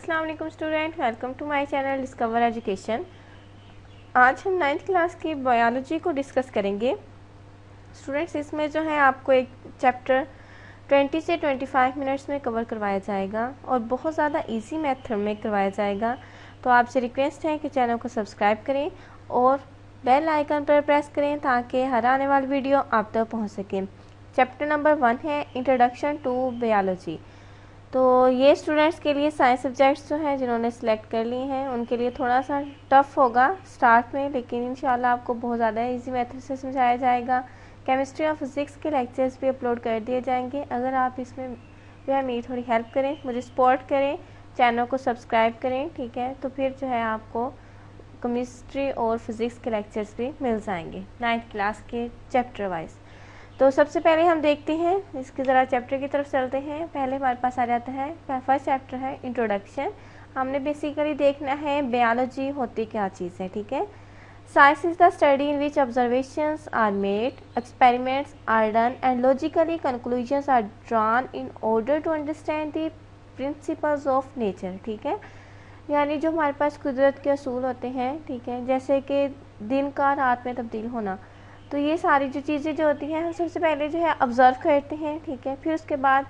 अस्सलाम वालेकुम student, welcome to my channel Discover Education. आज हम 9th क्लास की बायोलॉजी को डिस्कस करेंगे। स्टूडेंट्स, इसमें जो है आपको एक चैप्टर 20 से 25 मिनट्स में कवर करवाया जाएगा और बहुत ज़्यादा इजी मेथड में करवाया जाएगा। तो आपसे रिक्वेस्ट है कि चैनल को सब्सक्राइब करें और बेल आइकन पर प्रेस करें ताकि हर आने वाली वीडियो आप तक पहुँच सके। चैप्टर नंबर 1 है इंट्रोडक्शन टू बायोलॉजी। तो ये स्टूडेंट्स के लिए साइंस सब्जेक्ट्स जो हैं जिन्होंने सेलेक्ट कर लिए हैं उनके लिए थोड़ा सा टफ होगा स्टार्ट में, लेकिन इंशाल्लाह आपको बहुत ज़्यादा इजी मेथड से समझाया जाएगा। केमिस्ट्री और फिज़िक्स के लेक्चर्स भी अपलोड कर दिए जाएंगे। अगर आप इसमें जो है मेरी थोड़ी हेल्प करें, मुझे सपोर्ट करें, चैनल को सब्सक्राइब करें, ठीक है, तो फिर जो है आपको केमिस्ट्री और फिज़िक्स के लेक्चर्स भी मिल जाएंगे 9th क्लास के चैप्टर वाइज। तो सबसे पहले हम देखते हैं, इसके ज़रा चैप्टर की तरफ चलते हैं। पहले हमारे पास आ जाता है फर्स्ट चैप्टर है इंट्रोडक्शन। हमने बेसिकली देखना है बायोलॉजी होती क्या चीज़ है, ठीक है। Science is the study in which observations are made, experiments are done and logically conclusions are drawn in order to understand the principles of nature, ठीक है। यानी जो हमारे पास कुदरत के असूल होते हैं, ठीक है, जैसे कि दिन का रात में तब्दील होना, तो ये सारी जो चीज़ें जो होती हैं हम सबसे पहले जो है ऑब्ज़र्व करते हैं, ठीक है। फिर उसके बाद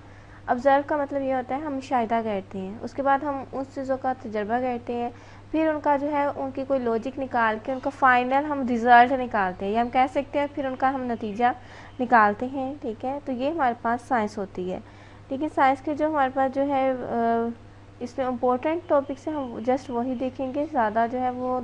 ऑब्ज़र्व का मतलब ये होता है हम मुशाहिदा करते हैं, उसके बाद हम उस चीज़ों का तजर्बा करते हैं, फिर उनका जो है उनकी कोई लॉजिक निकाल के उनका फ़ाइनल हम रिज़ल्ट निकालते हैं, या हम कह सकते हैं फिर उनका हम नतीजा निकालते हैं, ठीक है। तो ये हमारे पास साइंस होती है। लेकिन साइंस के जो हमारे पास जो है इसमें इम्पोर्टेंट टॉपिक से हम जस्ट वही देखेंगे, ज़्यादा जो है वो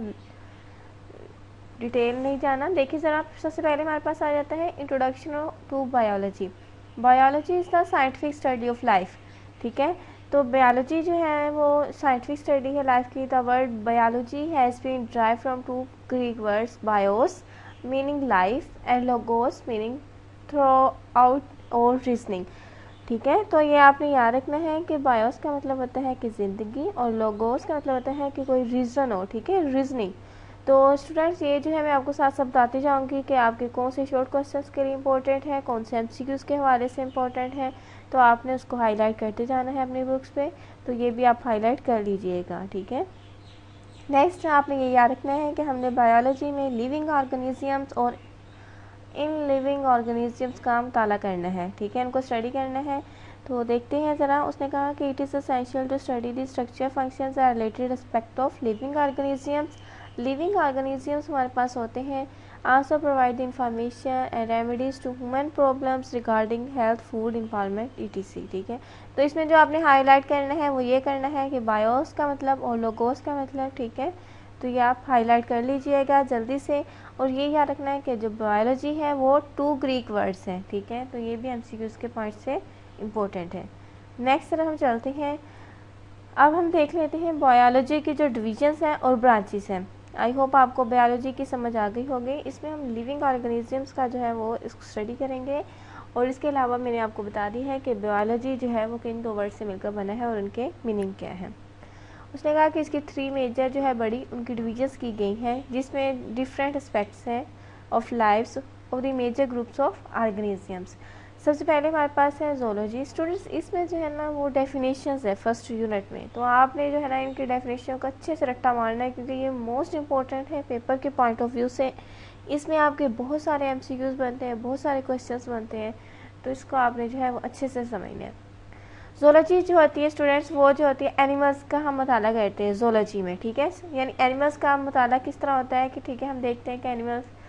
डिटेल नहीं जाना। देखिए ज़रा, सबसे पहले हमारे पास आ जाता है introduction to biology. Biology is the scientific study of life, ठीक है। तो बायोलॉजी जो है वो साइंटिफिक स्टडी है लाइफ की। The word biology has been drive from two Greek words bios meaning life and logos meaning throughout और reasoning, ठीक है। तो ये आपने याद रखना है कि बायोस का मतलब होता है कि ज़िंदगी और लोगोस का मतलब होता है कि कोई रीज़न हो, ठीक है, रीजनिंग। तो स्टूडेंट्स, ये जो है मैं आपको साथ साथ बताती जाऊंगी कि आपके कौन से शॉर्ट क्वेश्चंस के लिए इंपॉर्टेंट है, कौन से एमसीक्यूज़ के हवाले से इंपॉर्टेंट है, तो आपने उसको हाईलाइट करते जाना है अपनी बुक्स पे। तो ये भी आप हाईलाइट कर लीजिएगा, ठीक है। नेक्स्ट आपने ये याद रखना है कि हमने बायोलॉजी में लिविंग ऑर्गेनिजम्स और इन लिविंग ऑर्गेनिजम्स का मुताला करना है, ठीक है, इनको स्टडी करना है। तो देखते हैं ज़रा, उसने कहा कि it is essential to study the structure functions are related aspect of living organisms. Living organisms हमारे पास होते हैं also provide information and remedies to human problems regarding health, food, environment, ETC, ठीक है। तो इसमें जो आपने हाईलाइट करना है वो ये करना है कि बायोस का मतलब और लोगोस का मतलब, ठीक है। तो ये आप हाईलाइट कर लीजिएगा जल्दी से। और ये याद रखना है कि जो बायोलॉजी है वो 2 ग्रीक वर्ड्स हैं, ठीक है। तो ये भी एमसीक्यूज़ के पॉइंट से इम्पोर्टेंट है। नेक्स्ट तरफ हम चलते हैं। अब हम देख लेते हैं बायोलॉजी की जो डिविजन्स हैं और ब्रांचेस हैं। आई होप आपको बायोलॉजी की समझ आ गई होगी। इसमें हम लिविंग ऑर्गेनिजम्स का जो है वो इसको स्टडी करेंगे, और इसके अलावा मैंने आपको बता दी है कि बायोलॉजी जो है वो किन 2 वर्ड से मिलकर बना है और उनके मीनिंग क्या है। उसने कहा कि इसकी 3 मेजर जो है बड़ी उनकी डिविजन्स की गई हैं, जिसमें डिफरेंट एस्पेक्ट्स हैं of lifes of the major groups of organisms. सबसे पहले हमारे पास है जोलॉजी। स्टूडेंट्स, इसमें जो है ना वो डेफिनेशंस है फर्स्ट यूनिट में, तो आपने जो है ना इनकी डेफिनेशन को अच्छे से रट्टा मारना है, क्योंकि ये मोस्ट इंपॉर्टेंट है पेपर के पॉइंट ऑफ व्यू से। इसमें आपके बहुत सारे एमसीक्यूज़ बनते हैं, बहुत सारे क्वेश्चंस बनते हैं, तो इसको आपने जो है वो अच्छे से समझना है। जोलॉजी जो होती है स्टूडेंट्स, वो जो होती है एनिमल्स का हम मुताला करते हैं जोलॉजी में, ठीक है। यानी एनिमल्स का मुताला किस तरह होता है कि, ठीक है, हम देखते हैं कि एनिमल्स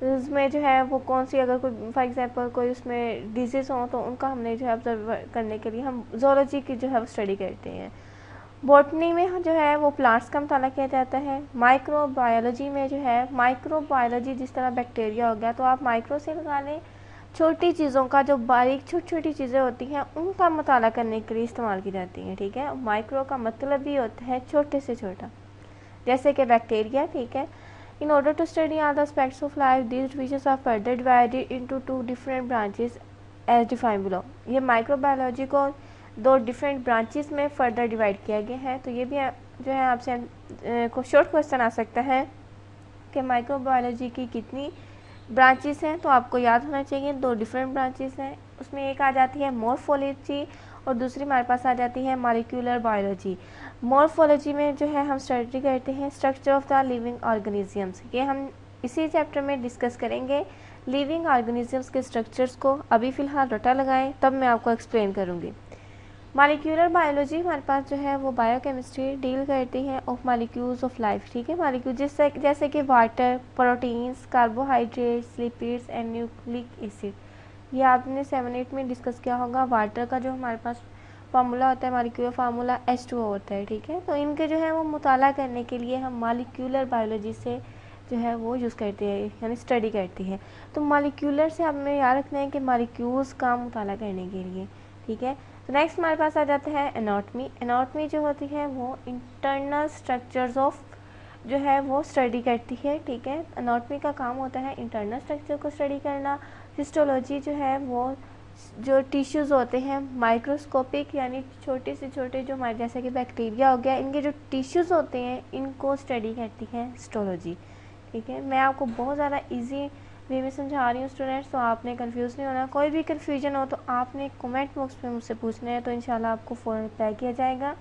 उसमें जो है वो कौन सी, अगर कोई फॉर एग्जांपल कोई उसमें डिजीज़ हो तो उनका हमने जो है ऑब्जर्व करने के लिए हम जोलॉजी की जो है वो स्टडी करते हैं। बॉटनी में जो है वो प्लांट्स का मुताला किया जाता है। माइक्रोबायोलॉजी में जो है माइक्रोबायोलॉजी, जिस तरह बैक्टीरिया हो गया, तो आप माइक्रो से लगा लें, छोटी चीज़ों का, जो बारीक छोटी छोटी चीज़ें होती हैं उनका मुताला करने के लिए इस्तेमाल की जाती हैं, ठीक है। माइक्रो का मतलब भी होता है छोटे से छोटा, जैसे कि बैक्टीरिया, ठीक है। In order to study all the aspects of life, these divisions are further divided into 2 different branches as defined below. ये माइक्रोबायोलॉजी को 2 डिफरेंट ब्रांचेस में फर्दर डिवाइड किया गया है। तो ये भी जो है आपसे शॉर्ट क्वेश्चन आ सकता है कि माइक्रोबायोलॉजी की कितनी ब्रांचेस हैं, तो आपको याद होना चाहिए 2 डिफरेंट ब्रांचेस हैं। उसमें एक आ जाती है मॉर्फोलॉजी और दूसरी हमारे पास आ जाती है मॉलिक्यूलर बायोलॉजी। मॉर्फोलॉजी में जो है हम स्टडी करते हैं structure of the living organisms. ये हम इसी चैप्टर में डिस्कस करेंगे लिविंग ऑर्गेनिजम्स के स्ट्रक्चर्स को। अभी फ़िलहाल रटा लगाएं, तब मैं आपको एक्सप्लेन करूँगी। मॉलिक्यूलर बायोलॉजी हमारे पास जो है वो बायोकेमिस्ट्री डील करती है ऑफ मॉलिक्यूल्स ऑफ लाइफ, ठीक है। मॉलिक्यूल जैसे कि water, proteins, carbohydrates, lipids and nucleic acid. ये आपने 7-8 में डिस्कस किया होगा। वाटर का जो हमारे पास फार्मूला होता है, मॉलिक्यूलर फार्मूला H2O होता है, ठीक है। तो इनके जो है वो मुताला करने के लिए हम मॉलिक्यूलर बायोलॉजी से जो है वो यूज़ करते हैं, यानी स्टडी करती है। तो मॉलिक्यूलर से हमें याद रखना है कि मॉलिक्यूल्स का मुताला करने के लिए, ठीक है। तो नेक्स्ट हमारे पास आ जाता है एनाटॉमी। एनाटॉमी जो होती है वो इंटरनल स्ट्रक्चर्स ऑफ जो है वो स्टडी करती है, ठीक है। एनाटॉमी का काम होता है इंटरनल स्ट्रक्चर को स्टडी करना। हिस्टोलॉजी जो है वो जो टिश्यूज़ होते हैं माइक्रोस्कोपिक, यानी छोटे से छोटे जो हमारे जैसे कि बैक्टीरिया हो गया, इनके जो टिश्यूज़ होते हैं इनको स्टडी करती है हिस्टोलॉजी, ठीक है। मैं आपको बहुत ज़्यादा इजी वे में समझा रही हूँ स्टूडेंट्स, तो आपने कंफ्यूज नहीं होना। कोई भी कन्फ्यूजन हो तो आपने कमेंट बॉक्स में मुझसे पूछना है, तो इंशाल्लाह आपको फ़ौरन रिप्लाई किया जाएगा।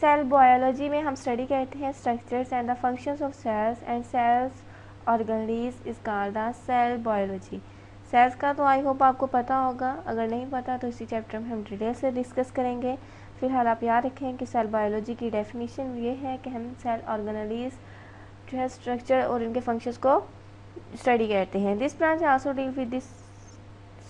सेल बायोलॉजी में हम स्टडी करते हैं structures and the functions of cells and cells organelles is called the cell biology. Cells का तो आई होप आपको पता होगा, अगर नहीं पता तो इसी चैप्टर में हम डिटेल से डिस्कस करेंगे। फिलहाल आप याद रखें कि सेल बायोलॉजी की डेफिनेशन ये है कि हम सेल ऑर्गेनीज जो है स्ट्रक्चर और इनके फंक्शंस को स्टडी करते हैं। This branch also deal with this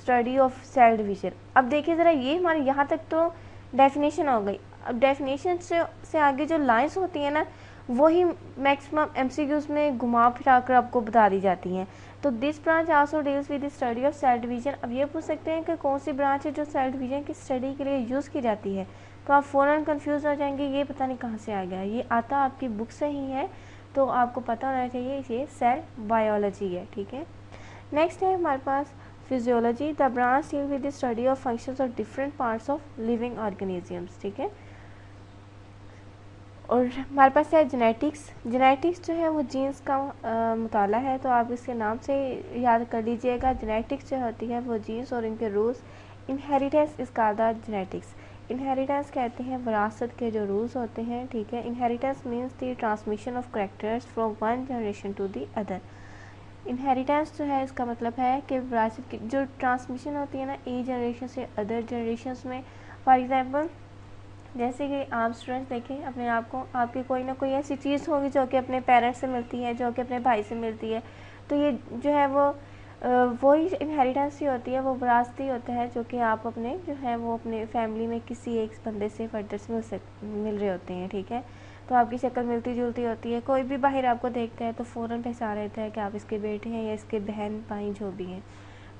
study of cell division. अब देखिए ज़रा, ये हमारे यहाँ तक तो डेफिनेशन हो गई। अब डेफिनेशन से आगे जो लाइंस होती हैं ना, वही मैक्सिमम एमसीक्यूज में घुमा फिरा कर आपको बता दी जाती हैं। तो this branch also deals with the study of cell division. अब ये पूछ सकते हैं कि कौन सी ब्रांच है जो सेल डिवीजन की स्टडी के लिए यूज़ की जाती है, तो आप फ़ौरन कंफ्यूज हो जाएंगे, ये पता नहीं कहाँ से आ गया। ये आता आपकी बुक से ही है, तो आपको पता होना चाहिए ये सेल बायोलॉजी है, ठीक है। नेक्स्ट है हमारे पास physiology. The branch deal with the study of functions of different parts of living organisms, ठीक है। और हमारे पास है जेनेटिक्स। जेनेटिक्स जो है वो जीन्स का मुताला है, तो आप इसके नाम से याद कर लीजिएगा। जेनेटिक्स जो होती है वो जीन्स और इनके rules. Inheritance is called the genetics. Inheritance कहते हैं विरासत के जो रूल्स होते हैं, ठीक है। Inheritance means the transmission of characters from one generation to the other. Inheritance जो है इसका मतलब है कि विरासत की जो ट्रांसमिशन होती है ना, एक जनरेशन से अदर जनरेशन में। फॉर एग्जांपल जैसे कि आप स्टूडेंट्स देखें अपने आप को, आपकी कोई ना कोई ऐसी चीज़ होगी जो कि अपने पेरेंट्स से मिलती है, जो कि अपने भाई से मिलती है, तो ये जो है वो ही इनहेरिटेंस ही होती है, वो विरासती होता है, जो कि आप अपने जो है वो अपने फैमिली में किसी एक बंदे से फर्दर से मिल रहे होते हैं, ठीक है। तो आपकी शक्ल मिलती जुलती होती है, कोई भी बाहर आपको देखता है तो फ़ौरन पहचान लेता है कि आप इसके बेटे हैं या इसके बहन भाई जो भी हैं।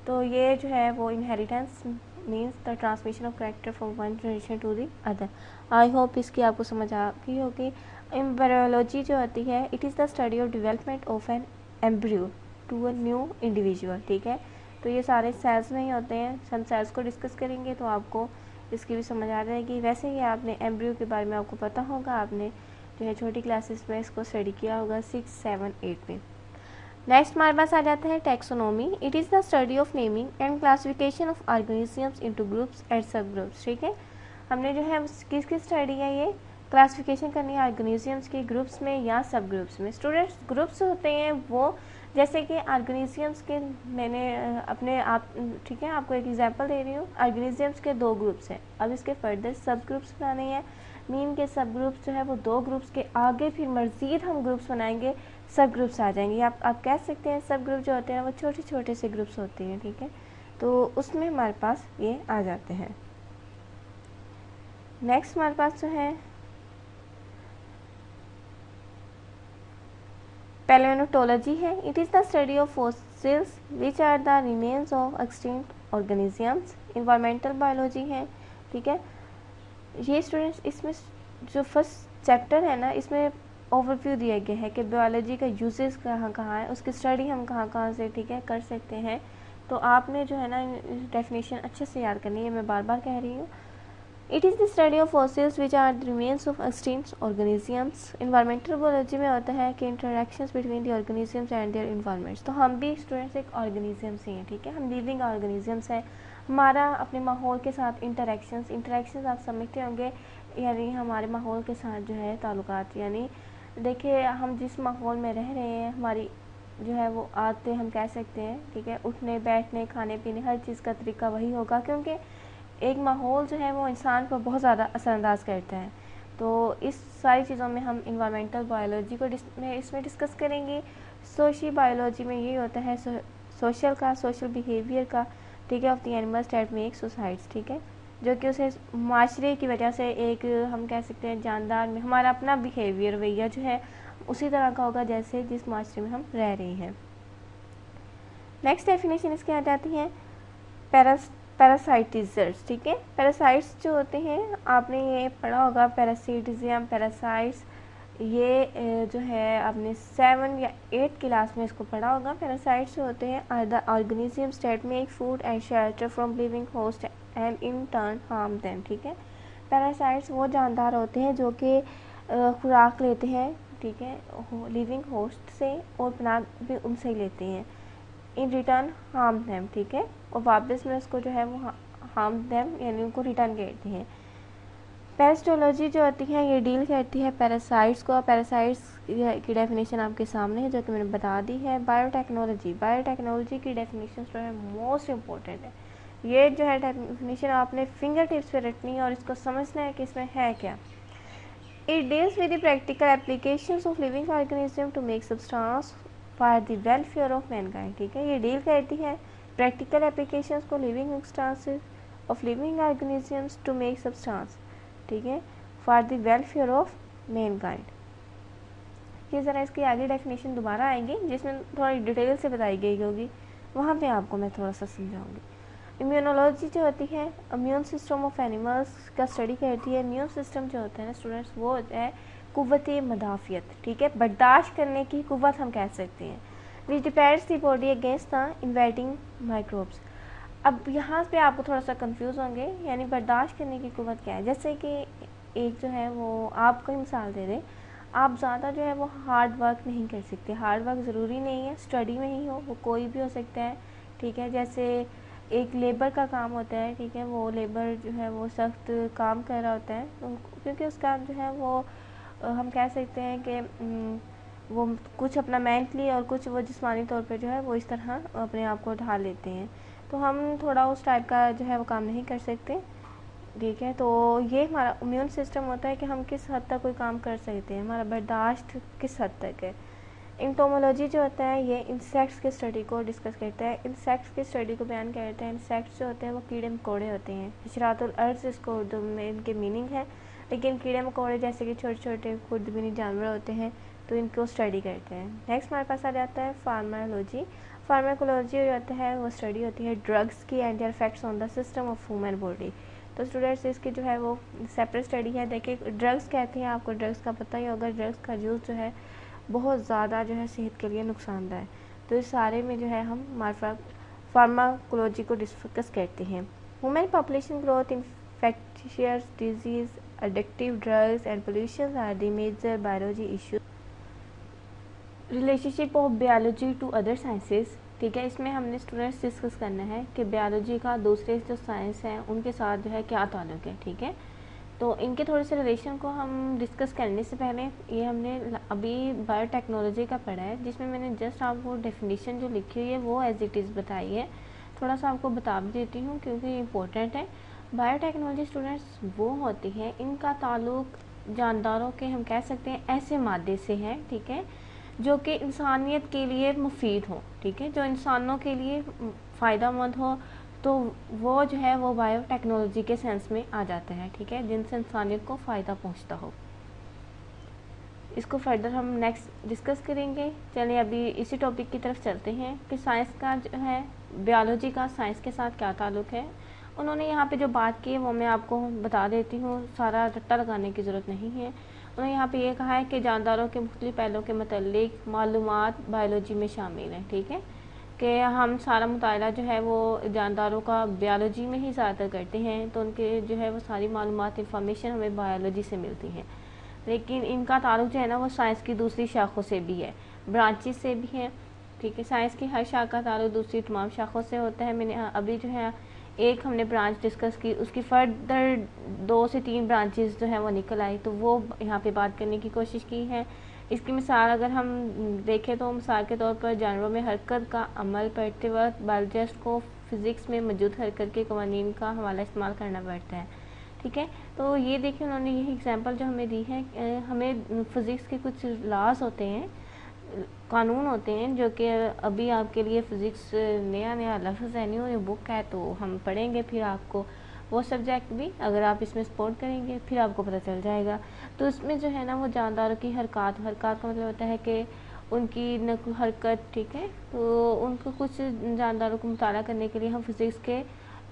तो ये जो है वो inheritance means the transmission of character from one generation to the other. I hope इसकी आपको समझ आ गई होगी। एम्ब्रियोलॉजी जो होती है, it is the study of development of an embryo to a new individual, ठीक है। तो ये सारे सेल्स में ही होते हैं। हम सेल्स को डिस्कस करेंगे तो आपको इसकी भी समझ आ जाएगी। वैसे ही आपने एम्ब्रियो के बारे में आपको पता होगा, आपने जो है छोटी क्लासेस में इसको स्टडी किया होगा 6, 7, 8 में। नेक्स्ट हमारे पास आ जाता है taxonomy. It is the study of naming and classification of organisms into groups and सब ग्रुप्स, ठीक है। हमने जो है किसकी स्टडी है, ये क्लासिफिकेशन करनी है ऑर्गेनिजम्स की ग्रुप्स में या सब ग्रुप्स में। स्टूडेंट्स ग्रुप्स होते हैं वो जैसे कि ऑर्गेनिजम्स के, मैंने अपने आप, ठीक है, आपको एक एग्जांपल दे रही हूँ। ऑर्गेनिजम्स के 2 ग्रुप्स हैं, अब इसके फर्दर सब ग्रुप्स बनाने हैं। मीन के सब ग्रुप्स जो है वो 2 ग्रुप्स के आगे फिर मज़ीद हम ग्रुप्स बनाएंगे, सब ग्रुप्स आ जाएंगे। आप कह सकते हैं सब ग्रुप जो होते हैं वो छोटे छोटे से ग्रुप्स होते हैं, ठीक है। तो उसमें हमारे पास ये आ जाते हैं। नेक्स्ट हमारे पास जो है पैलियोन्टोलॉजी है। It is the study of fossils which are the remains of extinct organisms. Environmental biology है, ठीक है। ये स्टूडेंट्स इसमें जो फर्स्ट चैप्टर है ना, इसमें ओवरव्यू दिया गया है कि बायोलॉजी का यूजेस कहाँ कहाँ है, उसकी स्टडी हम कहाँ कहाँ से, ठीक है, कर सकते हैं। तो आपने जो है ना डेफिनेशन अच्छे से याद करनी है, मैं बार बार कह रही हूँ। It is the study of fossils which are the remains of extinct organisms. Environmental biology में होता है कि interactions between the organisms and their environments. तो हम भी स्टूडेंट्स एक ऑर्गेनिजम्स ही हैं, ठीक है, हम लिविंग ऑर्गेनिजम्स हैं। हमारा अपने माहौल के साथ इंटरेक्शंस आप समझते होंगे, यानी हमारे माहौल के साथ जो है ताल्लुकात, यानी देखिए हम जिस माहौल में रह रहे हैं हमारी जो है वो आदतें हम कह सकते हैं, ठीक है, उठने बैठने खाने पीने हर चीज़ का तरीका वही होगा, क्योंकि एक माहौल जो है वो इंसान को बहुत ज़्यादा असरअंदाज करता है। तो इस सारी चीज़ों में हम इन्वायरमेंटल बायोलॉजी को इसमें डिस्कस करेंगे। सोशल बायोलॉजी में ये होता है सोशल बिहेवियर का, ठीक है, of the animals that make societies, ठीक है, जो कि उसे माशरे की वजह से एक हम कह सकते हैं जानदार में हमारा अपना बिहेवियर रवैया जो है उसी तरह का होगा जैसे जिस माशरे में हम रह रहे हैं। नेक्स्ट डेफिनेशन इसके आ जाती है पैरासाइटिजर्स, ठीक है। पैरासाइट्स जो होते हैं आपने ये पढ़ा होगा, पैरासिटिज्म, पैरासाइट्स, ये जो है आपने 7 या 8 क्लास में इसको पढ़ा होगा। पैरासाइट्स जो होते हैं are the organisms that make food and shelter from living host and in turn harm them, ठीक है। पैरासाइट्स वो जानदार होते हैं जो कि खुराक लेते हैं, ठीक है, लिविंग होस्ट से और पनाह भी उनसे ही लेते हैं, इन रिटर्न हार्म देम, ठीक है, और वापस में उसको जो है वो हार्म देम यानी उनको रिटर्न करते हैं। पैरासिटोलॉजी जो होती है ये डील करती है पैरासाइट्स को। पैरासाइट्स की डेफिनेशन आपके सामने है जो कि मैंने बता दी है। बायोटेक्नोलॉजी की डेफिनेशन जो है मोस्ट इम्पोर्टेंट है। ये जो है डेफिनेशन आपने फिंगर टिप्स पे रखनी है और इसको समझना है कि इसमें है क्या। It deals with the practical applications of living organism to make substance for the welfare of mankind, ठीक है। ये डील करती है प्रैक्टिकल एप्लीकेशंस को living substances of living organisms to make substance, ठीक है, for the welfare of mankind. ये ज़रा इसकी आगे डेफिनेशन दोबारा आएगी जिसमें थोड़ी डिटेल से बताई गई होगी, वहाँ पे आपको मैं थोड़ा सा समझाऊंगी। इम्यूनोलॉजी जो होती है इम्यून सिस्टम ऑफ एनिमल्स का स्टडी करती है। इम्यून सिस्टम जो होता है ना स्टूडेंट्स, वो होता है कुव्वत मदाफियत, ठीक है, बर्दाश्त करने की कुव्वत हम कह सकते हैं, which depends the body against the invading microbes. अब यहाँ पे आपको थोड़ा सा कंफ्यूज होंगे, यानी बर्दाश्त करने की कुव्वत क्या है। जैसे कि एक जो है वो आपको मिसाल दे दें, आप ज़्यादा जो है वो हार्ड वर्क नहीं कर सकते। हार्ड वर्क ज़रूरी नहीं है स्टडी में ही हो, वो कोई भी हो सकता है, ठीक है। जैसे एक लेबर का काम होता है, ठीक है, वो लेबर जो है वो सख्त काम कर रहा होता है, तो क्योंकि उसका जो है वो हम कह सकते हैं कि वो कुछ अपना मेंटली और कुछ वो जिस्मानी तौर पे जो है वो इस तरह अपने आप को ढाल लेते हैं, तो हम थोड़ा उस टाइप का जो है वो काम नहीं कर सकते, ठीक है। तो ये हमारा इम्यून सिस्टम होता है कि हम किस हद तक कोई काम कर सकते हैं, हमारा बर्दाश्त किस हद तक है। इंटोमोलॉजी जो होता है ये इंसेक्ट्स के स्टडी को डिस्कस करता है, इंसेक्ट्स की स्टडी को बयान करता है। इंसेक्ट्स जो होते हैं वो कीड़े मकोड़े होते हैं। हशरातुल अर्ज़ इसको उर्दू में इनके मीनिंग है, लेकिन कीड़े मकोड़े जैसे कि छोटे छोटे खुर्दबीनी जानवर होते हैं तो इनको स्टडी करते हैं। नेक्स्ट हमारे पास आ जाता है फार्माकोलॉजी। फार्माकोलॉजी जो होता है वो स्टडी होती है ड्रग्स की and there effects on the system of human body. तो स्टूडेंट्स इसकी जो है वो सेपरेट स्टडी है। देखिए ड्रग्स कहते हैं, आपको ड्रग्स का पता ही होगा, ड्रग्स का यूज़ जो है बहुत ज़्यादा जो है सेहत के लिए नुकसानदायक है। तो इस सारे में जो है हम फार्माकोलॉजी को डिस्कस करते हैं। Human population growth, infectious diseases, addictive drugs and pollution are the major biology issue. Relationship of biology to other sciences, ठीक है, इसमें हमने स्टूडेंट्स डिस्कस करना है कि बायोलॉजी का दूसरे जो साइंस हैं उनके साथ जो है क्या ताल्लुक़ है, ठीक है। तो इनके थोड़े से रिलेशन को हम डिस्कस करने से पहले ये हमने अभी बायोटेक्नोलॉजी का पढ़ा है, जिसमें मैंने जस्ट आपको डेफिनेशन जो लिखी हुई है वो एज इट इज़ बताई है। थोड़ा सा आपको बता भी देती हूँ क्योंकि इम्पोर्टेंट है। बायोटेक्नोलॉजी स्टूडेंट्स वो होती है, इनका ताल्लुक जानदारों के हम कह सकते हैं ऐसे मादे से है, ठीक है, जो कि इंसानियत के लिए मुफीद हो, ठीक है, जो इंसानों के लिए फ़ायदेमंद हो, तो वो जो है वो बायोटेक्नोलॉजी के सेंस में आ जाता है, ठीक है, जिनसे इंसानियत को फ़ायदा पहुंचता हो। इसको फर्दर हम नेक्स्ट डिस्कस करेंगे। चलिए अभी इसी टॉपिक की तरफ चलते हैं कि साइंस का जो है बायोलॉजी का साइंस के साथ क्या ताल्लुक़ है। उन्होंने यहाँ पे जो बात की है वो मैं आपको बता देती हूँ, सारा रट्टा लगाने की ज़रूरत नहीं है। उन्होंने यहाँ पे ये कहा है कि जानदारों के मुख्तलिफ पहलुओं के मतलब मालूमात बायोलॉजी में शामिल हैं, ठीक है, कि हम सारा मुताला जो है वो जानदारों का बायोलॉजी में ही ज़्यादातर करते हैं, तो उनके जो है वो सारी मालूमात इंफॉर्मेशन हमें बायोलॉजी से मिलती हैं। लेकिन इनका ताल्लुक़ जो है ना वो साइंस की दूसरी शाखों से भी है, ब्रांचेस से भी है, ठीक है। साइंस की हर शाख का ताल्लुक़ दूसरी तमाम शाखों से होता है। मैंने अभी जो है एक हमने ब्रांच डिस्कस की, उसकी फर्दर 2 से 3 ब्रांचेस जो है वो निकल आई, तो वो यहाँ पे बात करने की कोशिश की है। इसकी मिसाल अगर हम देखें तो मिसाल के तौर पर जानवरों में हरकत का अमल पढ़ते वक्त बायोलॉजिस्ट को फिज़िक्स में मौजूद हरकत के कवानीन का हवाला इस्तेमाल करना पड़ता है। ठीक है, तो ये देखिए उन्होंने यही एग्जांपल जो हमें दी है, हमें फ़िज़िक्स के कुछ लॉज होते हैं, कानून होते हैं, जो कि अभी आपके लिए फ़िज़िक्स नया नया लफ्ज़ है, न्यू बुक है, तो हम पढ़ेंगे, फिर आपको वो सब्जेक्ट भी अगर आप इसमें सपोर्ट करेंगे फिर आपको पता चल जाएगा। तो इसमें जो है ना वो जानदारों की हरकत का मतलब होता है कि उनकी नकल हरकत, ठीक है, तो उनको कुछ जानदारों को मुताला करने के लिए हम फिज़िक्स के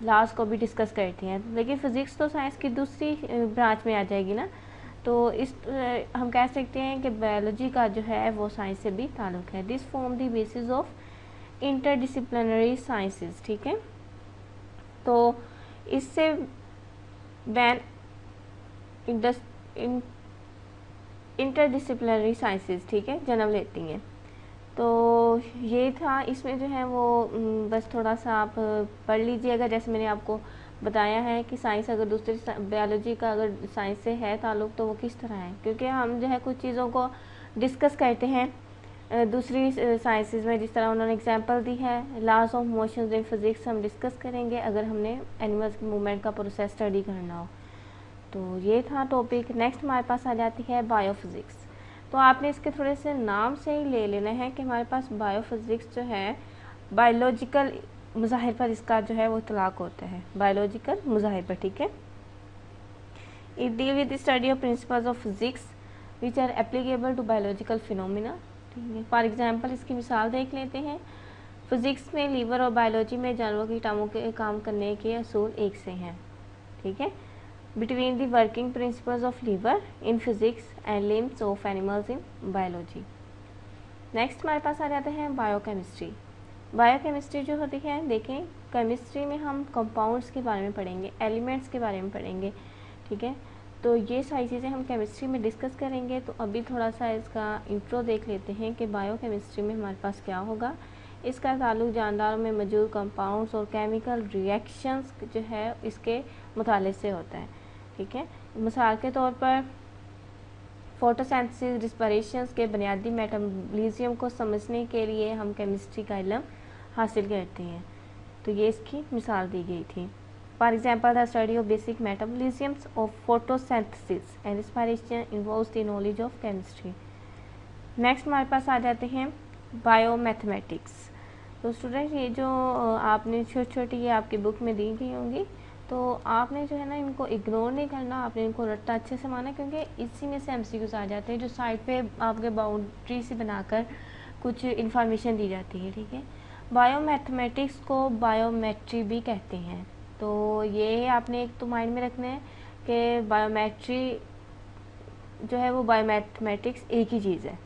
लॉज को भी डिस्कस करते हैं। लेकिन फ़िज़िक्स तो साइंस की दूसरी ब्रांच में आ जाएगी ना, तो इस हम कह सकते हैं कि बायोलॉजी का जो है वो साइंस से भी ताल्लुक़ है। This form the basis of interdisciplinary sciences. ठीक है, तो इससे वैन इंटरडिसिप्लिनरी साइंसेस, ठीक है, जन्म लेती हैं। तो ये था, इसमें जो है वो बस थोड़ा सा आप पढ़ लीजिएगा। जैसे मैंने आपको बताया है कि साइंस अगर दूसरी बायोलॉजी का अगर साइंस से है ताल्लुक़ तो वो किस तरह है, क्योंकि हम जो है कुछ चीज़ों को डिस्कस करते हैं दूसरी साइंसेस में, जिस तरह उन्होंने एग्जांपल दी है laws of motions in physics हम डिस्कस करेंगे अगर हमने एनिमल्स की मूवमेंट का प्रोसेस स्टडी करना हो। तो ये था टॉपिक। नेक्स्ट हमारे पास आ जाती है बायोफिज़िक्स। तो आपने इसके थोड़े से नाम से ही ले लेना है कि हमारे पास बायोफिज़िक्स जो है बायोलॉजिकल मुज़ाहिर पर इसका जो है वो इतलाक़ होता है, बायोलॉजिकल मुज़ाहिर पर। ठीक है, it deal with the study of principles of physics which are applicable to biological phenomena. ठीक है, फॉर एग्जांपल इसकी मिसाल देख लेते हैं। फिज़िक्स में लीवर और बायोलॉजी में जानवरों की कीटाणुओं के काम करने के असूल एक से हैं। ठीक है, between the working principles of liver in physics and limbs of animals in biology। Next हमारे पास आ जाते हैं बायोकेमिस्ट्री। बायोकेमिस्ट्री जो होती है, देखें केमिस्ट्री में हम कंपाउंड्स के बारे में पढ़ेंगे, एलिमेंट्स के बारे में पढ़ेंगे। ठीक है, तो ये सारी चीज़ें हम केमिस्ट्री में डिस्कस करेंगे। तो अभी थोड़ा सा इसका इंट्रो देख लेते हैं कि बायोकेमिस्ट्री में हमारे पास क्या होगा। इसका ताल्लुक जानदारों में मौजूद कंपाउंड्स और केमिकल रिएक्शंस जो है इसके मुताले से होता है। ठीक है, मिसाल के तौर पर फोटोसिंथेसिस, रिस्पिरेशंस के बुनियादी मेटाबॉलिज्म को समझने के लिए हम केमिस्ट्री का इल्म हासिल करते हैं। तो ये इसकी मिसाल दी गई थी। For example the study of basic metabolisms of photosynthesis and respiration involves the knowledge of chemistry. Next हमारे पास आ जाते हैं बायोमैथमेटिक्स। तो स्टूडेंट ये जो आपने छोटी छोटी ये आपकी बुक में दी गई होंगी, तो आपने जो है ना इनको इग्नोर नहीं करना, आपने इनको रट्टा अच्छे से माना, क्योंकि इसी में से MCQs आ जाते हैं जो साइड पे आपके बाउंड्री से बनाकर कुछ इन्फॉर्मेशन दी जाती है। ठीक है, बायोमैथमेटिक्स को बायोमेट्री भी कहते हैं। तो ये आपने एक तो माइंड में रखना है कि बायोमेट्री जो है वो बायोमैथमेटिक्स एक ही चीज़ है।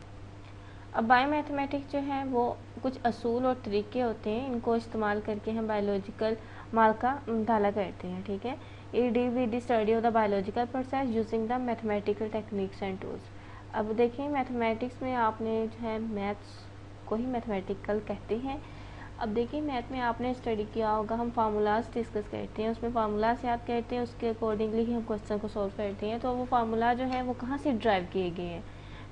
अब बायोमैथमेटिक्स जो है वो कुछ असूल और तरीके होते हैं, इनको इस्तेमाल करके हम बायोलॉजिकल माल का मुताला करते हैं। ठीक है, ये deal with the study of the biological process using the mathematical techniques and tools. अब देखिए मैथमेटिक्स में आपने जो है मैथ्स को ही मैथमेटिकल कहते हैं। अब देखिए मैथ में आपने स्टडी किया होगा, हम फार्मूलाज डिस्कस करते हैं, उसमें फार्मूलाज याद करते हैं, उसके अकॉर्डिंगली ही हम क्वेश्चन को सॉल्व करते हैं। तो वो फार्मूला जो है वो कहाँ से ड्राइव किए गए हैं,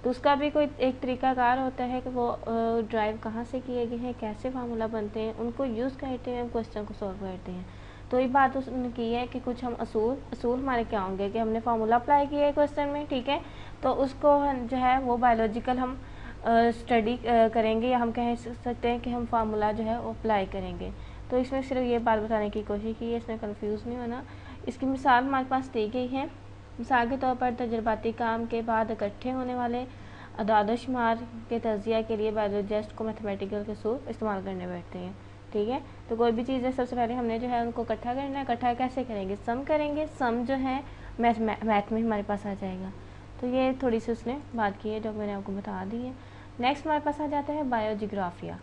तो उसका भी कोई एक तरीकाकार होता है कि वो ड्राइव कहाँ से किए गए हैं, कैसे फार्मूला बनते हैं, उनको यूज़ करते हैं, हम क्वेश्चन को सॉल्व करते हैं। तो ये बात उसने की है कि कुछ हम असूल हमारे क्या होंगे कि हमने फार्मूला अप्लाई किया है क्वेश्चन में। ठीक है, तो उसको जो है वो बायोलॉजिकल हम स्टडी करेंगे, या हम कह सकते हैं कि हम फार्मूला जो है वो अप्लाई करेंगे। तो इसमें सिर्फ ये बात बताने की कोशिश की है, इसमें कंफ्यूज नहीं होना। इसकी मिसाल हमारे पास दी गई है। मिसाल के तौर पर तजर्बाती काम के बाद इकट्ठे होने वाले अदाद शुमार के तजिया के लिए बायोलॉजिस्ट को मैथमेटिकल के असूल इस्तेमाल करने बैठते हैं। ठीक है, तो कोई भी चीज़ है सबसे पहले हमने जो है उनको इकट्ठा करना है। इकट्ठा कैसे करेंगे, सम करेंगे, सम जो है मैथ में हमारे पास आ जाएगा। तो ये थोड़ी सी उसने बात की है जो मैंने आपको बता दी है। नेक्स्ट हमारे पास आ जाता है बायोजियोग्राफिया।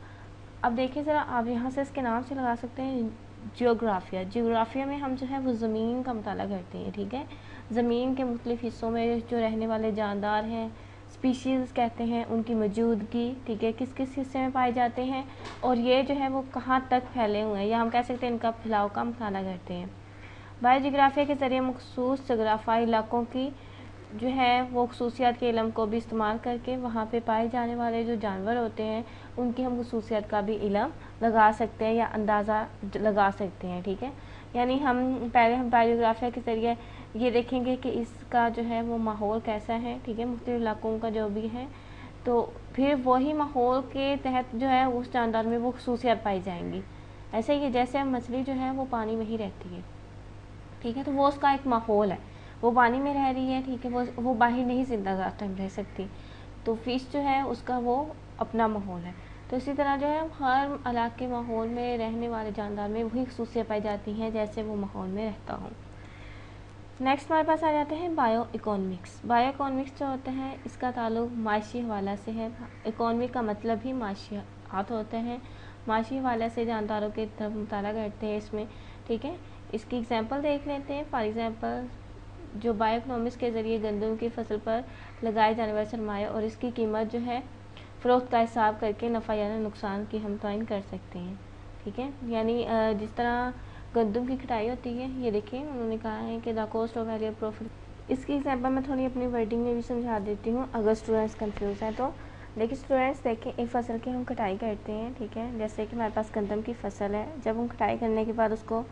अब देखिए ज़रा, आप यहाँ से इसके नाम से लगा सकते हैं जियोग्राफिया। जियोग्राफिया में हम जो है वो ज़मीन का मुताला करते हैं। ठीक है, ज़मीन के मुख्तलिफ़ हिस्सों में जो रहने वाले जानदार हैं, स्पीशीज़ कहते हैं, उनकी मौजूदगी, ठीक है, किस किस हिस्से में पाए जाते हैं और ये जो है वो कहाँ तक फैले हुए हैं, या हम कह सकते हैं इनका फैलाव का मताला करते हैं। बायोजियोग्राफिया के ज़रिए मखसूस जगराफाई इलाकों की जो है वो खसूसियात के इल्म को भी इस्तेमाल करके वहाँ पे पाए जाने वाले जो जानवर होते हैं उनकी हम खसूसियात का भी इल्म लगा सकते हैं या अंदाज़ा लगा सकते हैं, ठीक है। यानी हम बायोजियोग्राफिया के ज़रिए ये देखेंगे कि इसका जो है वो माहौल कैसा है, ठीक है, मुख्तलिफ इलाकों का जो भी है, तो फिर वही माहौल के तहत जो है उस जानदार में वो खसूसियात पाई जाएंगी। ऐसे ही जैसे मछली जो है वो पानी में ही रहती है, ठीक है, तो वो उसका एक माहौल है, वो पानी में रह रही है, ठीक है, वो बाहर नहीं जिंदा ज़्यादा टाइम रह सकती, तो फ़िश जो है उसका वो अपना माहौल है। तो इसी तरह जो है हर इलाके के माहौल में रहने वाले जानदार में वही खसूसियात पाई जाती हैं जैसे वो माहौल में रहता हो। नेक्स्ट हमारे पास आ जाते हैं बायो इकोनॉमिक्स। बायो इकोनॉमिक्स जो होता है इसका ताल्लुक माशी हवाला से है। इकोनॉमी का मतलब ही माशियात होते हैं, माशी हवाला से जानदारों के तरफ मुताला करते हैं इसमें, ठीक है। इसकी एग्जांपल देख लेते हैं। फॉर एग्जांपल जो बायो इकोनॉमिक्स के ज़रिए गंदम की फसल पर लगाए जाने वाले सरमाया और इसकी कीमत जो है फ़रोख्त का हिसाब करके नफ़ा या नुकसान की हम तयन कर सकते हैं, ठीक है। यानी जिस तरह गंदम की कटाई होती है, ये देखिए उन्होंने कहा है कि the cost of aerial profit. इसकी एग्जांपल मैं थोड़ी अपनी वर्डिंग में भी समझा देती हूँ अगर स्टूडेंट्स कंफ्यूज हैं तो। लेकिन स्टूडेंट्स देखें, एक फसल की हम कटाई करते हैं, ठीक है, जैसे कि हमारे पास गंदम की फसल है, जब हम कटाई करने के बाद उसको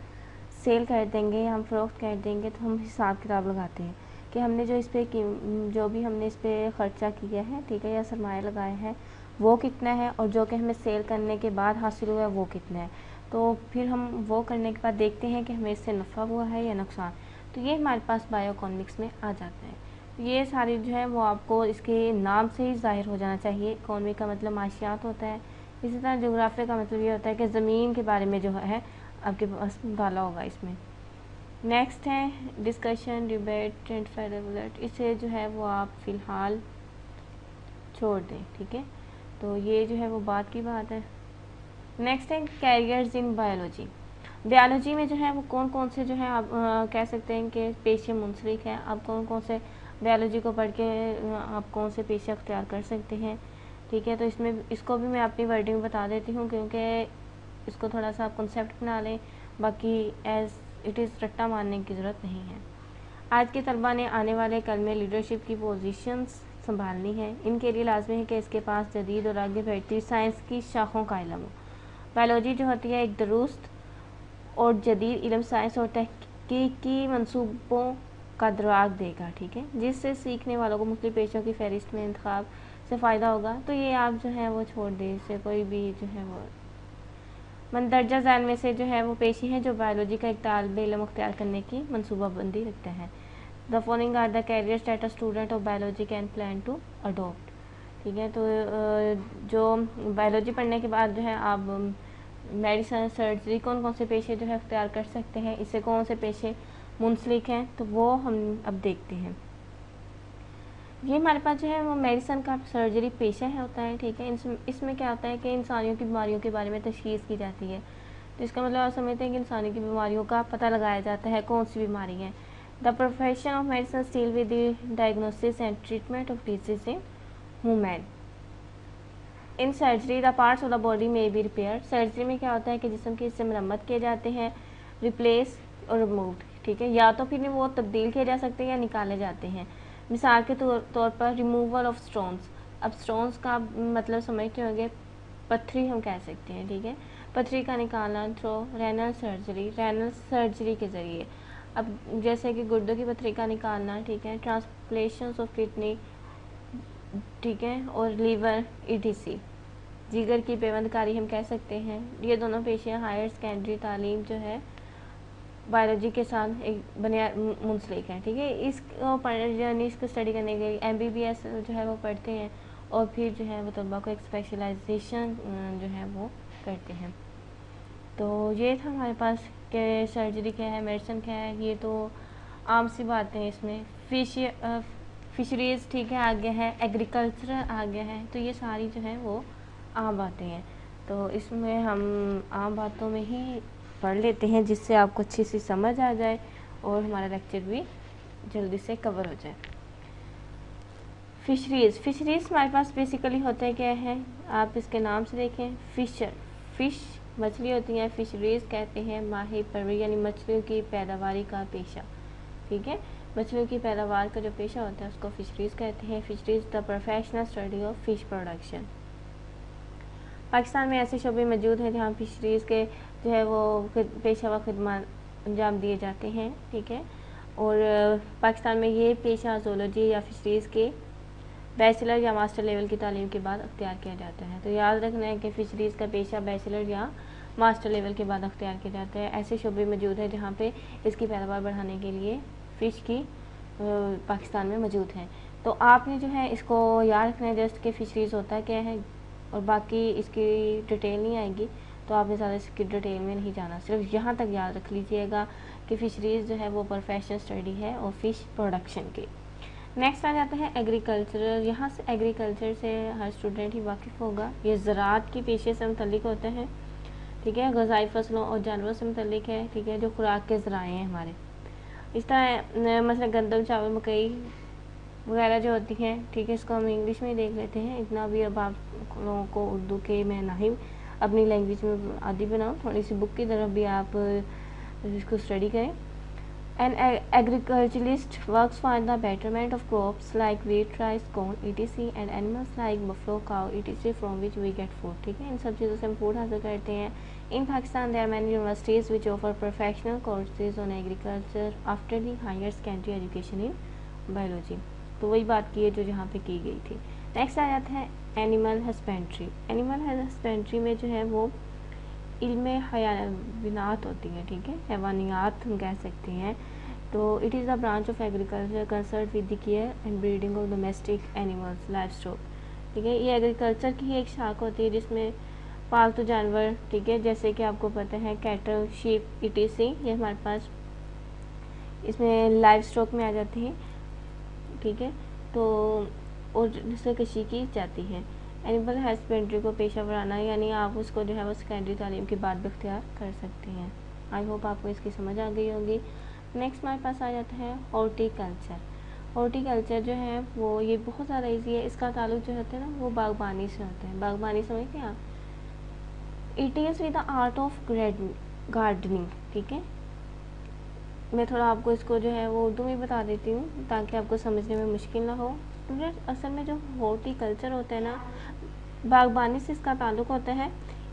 सेल कर देंगे या हम फ़रोख्त कर देंगे तो हम हिसाब किताब लगाते हैं कि हमने जो इस पर जो भी हमने इस पर ख़र्चा किया है, ठीक है, या सरमाया लगाया है वो कितना है और जो कि हमें सेल करने के बाद हासिल हुआ है वो कितना है। तो फिर हम वो करने के बाद देखते हैं कि हमें इससे नफ़ा हुआ है या नुकसान। तो ये हमारे पास बायो इकोनॉमिक्स में आ जाता है। ये सारी जो है वो आपको इसके नाम से ही ज़ाहिर हो जाना चाहिए। इकोनॉमी का मतलब माशियात होता है, इसी तरह जोग्राफिया का मतलब ये होता है कि ज़मीन के बारे में जो है आपके पास मुताला होगा इसमें। नेक्स्ट है डिस्कशन, डिबेट एंड फेडरल। इसे जो है वो आप फ़िलहाल छोड़ दें, ठीक है। तो ये जो है वो बात की बात है। नेक्स्ट है कैरियर्स इन बायोलॉजी। बायोलॉजी में जो है वो कौन कौन से जो है आप कह सकते हैं कि पेशे मुंसलिक हैं। आप कौन कौन से बायोलॉजी को पढ़ के आप कौन से पेशे अख्तियार कर सकते हैं, ठीक है। तो इसमें इसको भी मैं अपनी वर्डिंग में बता देती हूँ क्योंकि इसको थोड़ा सा आप कॉन्सेप्ट बना लें, बाकी एज इट इज़ रट्टा मारने की ज़रूरत नहीं है। आज के तलबा ने आने वाले कल में लीडरशिप की पोजीशंस संभालनी है। इनके लिए लाजमी है कि इसके पास जदीद और आगे बढ़ती साइंस की शाखों का इल्म हो। बायोलॉजी जो होती है एक दुरुस्त और जदीद इल्म, साइंस और तहकीकी मंसूबों का दराग देगा, ठीक है, जिससे सीखने वालों को मुख्तलिफ पेशों की फहरिस्त में इंतखाब से फ़ायदा होगा। तो ये आप जो है वो छोड़ दें, इससे कोई भी जो है वो मंदरजा ज़ैन में से जो है वो पेशी है जो बायोलॉजी का एक तालिब इल्म अख्तियार करने की मनसूबाबंदी रखते हैं। The following are the careers that a student of biology can plan to adopt, ठीक है। तो जो बायोलॉजी पढ़ने के बाद जो है आप मेडिसिन, सर्जरी, कौन कौन से पेशे जो है अख्तियार कर सकते हैं, इससे कौन से पेशे मुंसलिक हैं, तो वो हम अब देखते हैं। ये हमारे पास जो है वो मेडिसिन का सर्जरी पेशा है होता है, ठीक है। इसमें क्या होता है कि इंसानियों की बीमारियों के बारे में तशख़ीस की जाती है। तो इसका मतलब आप समझते हैं कि इंसानी की बीमारियों का पता लगाया जाता है कौन सी बीमारी है। The profession of medicine deal with the diagnosis and treatment of disease in human. In surgery the parts of the body में बी रिपेयर। सर्जरी में क्या होता है कि जिस्म के हिस्से मरम्मत किए जाते हैं, रिप्लेस और रिमूव्ड, ठीक है, या तो फिर वो तब्दील किए जा सकते हैं या निकाले जाते हैं। मिसाल के तौर पर रिमूवल ऑफ स्टोन्स। अब स्टोन्स का मतलब समझते होंगे, पत्थरी हम कह सकते हैं, ठीक है, पत्थरी का निकालना थ्रो रेनल सर्जरी के ज़रिए। अब जैसे कि गुर्दों की पत्थरी का निकालना, ठीक है, ट्रांसप्लेशन ऑफ किडनी, ठीक है, और लीवर ETC। जिगर की पेवंदकारी हम कह सकते हैं। ये दोनों पेशे हायर सेकेंडरी तालीम जो है बायोलॉजी के साथ एक बुनियाद मुंसलिक है, ठीक है। इसको स्टडी करने के लिए MBBS जो है वो पढ़ते हैं और फिर जो है वो तलबा को एक स्पेशलाइजेशन जो है वो करते हैं। तो ये था हमारे पास कि सर्जरी क्या है, मेडिसिन क्या है, ये तो आम सी बातें हैं। इसमें फिशरीज़, ठीक है, आगे है, एग्रीकल्चर आगे है। तो ये सारी जो है वो आम बातें हैं। तो इसमें हम आम बातों में ही पढ़ लेते हैं जिससे आपको अच्छी सी समझ आ जाए और हमारा लेक्चर भी जल्दी से कवर हो जाए। फिशरीज़, फिशरीज़ हमारे पास बेसिकली होते हैं क्या है, आप इसके नाम से देखें, फिशर, फिश मछली होती हैं, फिशरीज़ कहते हैं माही परवरी यानी मछलियों की पैदावारी का पेशा, ठीक है। मछलियों की पैदावार का जो पेशा होता है उसको फिशरीज़ कहते हैं। Fisheries the professional study of fish production. Pakistan में ऐसे शोबे मौजूद हैं जहाँ फिशरीज़ के जो है वो पेशा व खिदमत अंजाम दिए जाते हैं, ठीक है। और पाकिस्तान में ये पेशा ज़ूलॉजी या फिशरीज़ के बैचलर या मास्टर लेवल की तालीम के बाद अख्तियार किया जाता है। तो याद रखना है कि फ़िशरीज़ का पेशा बैचलर या मास्टर लेवल के बाद अख्तियार किया जाता है। ऐसे शोबे मौजूद हैं जहाँ पे इसकी पैदावार बढ़ाने के लिए फ़िश की पाकिस्तान में मौजूद हैं। तो आपने जो है इसको याद रखना है जस्ट कि फ़िशरीज़ होता क्या है, और बाकी इसकी डिटेल नहीं आएगी, तो आपने ज़्यादा इसकी डिटेल में नहीं जाना, सिर्फ यहाँ तक याद रख लीजिएगा कि फ़िशरीज़ जो है वो प्रोफेशनल स्टडी है और फ़िश प्रोडक्शन की। नेक्स्ट आ जाता है एग्रीकल्चर। यहाँ से एग्रीकल्चर से हर स्टूडेंट ही वाकिफ़ होगा। ये ज़राअत की पेशे से मुतल्लिक होते हैं, ठीक है। ग़िज़ाई फसलों और जानवरों से मुतल्लिक है, ठीक है, जो खुराक के ज़राए हैं हमारे। इस तरह मतलब गंदम, चावल, मकई वगैरह जो होती हैं, ठीक है, इसको हम इंग्लिश में देख लेते हैं। इतना भी अब आप लोगों को उर्दू के मैं ना ही अपनी लैंग्वेज में आदि बनाऊँ, थोड़ी सी बुक की तरफ भी आप इसको स्टडी करें। An agriculturalist works for the betterment of crops like wheat, rice, corn, etc. and animals like buffalo, cow, etc. from which we get food, ठीक है। इन सब चीज़ों से हम फूड हासिल करते हैं। In Pakistan there are many universities which offer professional courses on agriculture after the higher secondary education in biology। तो वही बात की है जो यहाँ पे की गई थी। नेक्स्ट आ जाता है एनिमल हस्बेंड्री। एनिमल हस्बेंड्री में जो है वो इल्म हयावानात होती हैं, ठीक है, हैवानियात हम कह सकते हैं। तो it is the branch of agriculture concern with the care and breeding of domestic animals life stock, ठीक है। ये एग्रीकल्चर की ही एक शाख होती है जिसमें पालतू जानवर, ठीक है, जैसे कि आपको पता है कैटल, शीप, etc. ये हमारे पास इसमें लाइफ स्टॉक में आ जाती हैं, ठीक है। तो और जिससे कृषि की जाती है। एनिमल हस्बेंड्री को पेशा बनाना यानी आप उसको जो है वो सेकेंडरी तालीम के बाद भी इख्तियार कर सकते हैं। आई होप आपको इसकी समझ आ गई होगी। नेक्स्ट हमारे पास आ जाता है हॉर्टिकल्चर। हॉर्टिकल्चर जो है वो ये बहुत ज़्यादा ईजी है। इसका ताल्लुक जो होता है ना वो बागबानी से होता है। बागबानी समझते हैं आप? It is with the art of gardening, ठीक है। मैं थोड़ा आपको इसको जो है वो उर्दू में बता देती हूँ ताकि आपको समझने में मुश्किल ना हो। असल में जो हॉर्टिकल्चर होता है ना, बागबानी से इसका ताल्लुक़ होता है।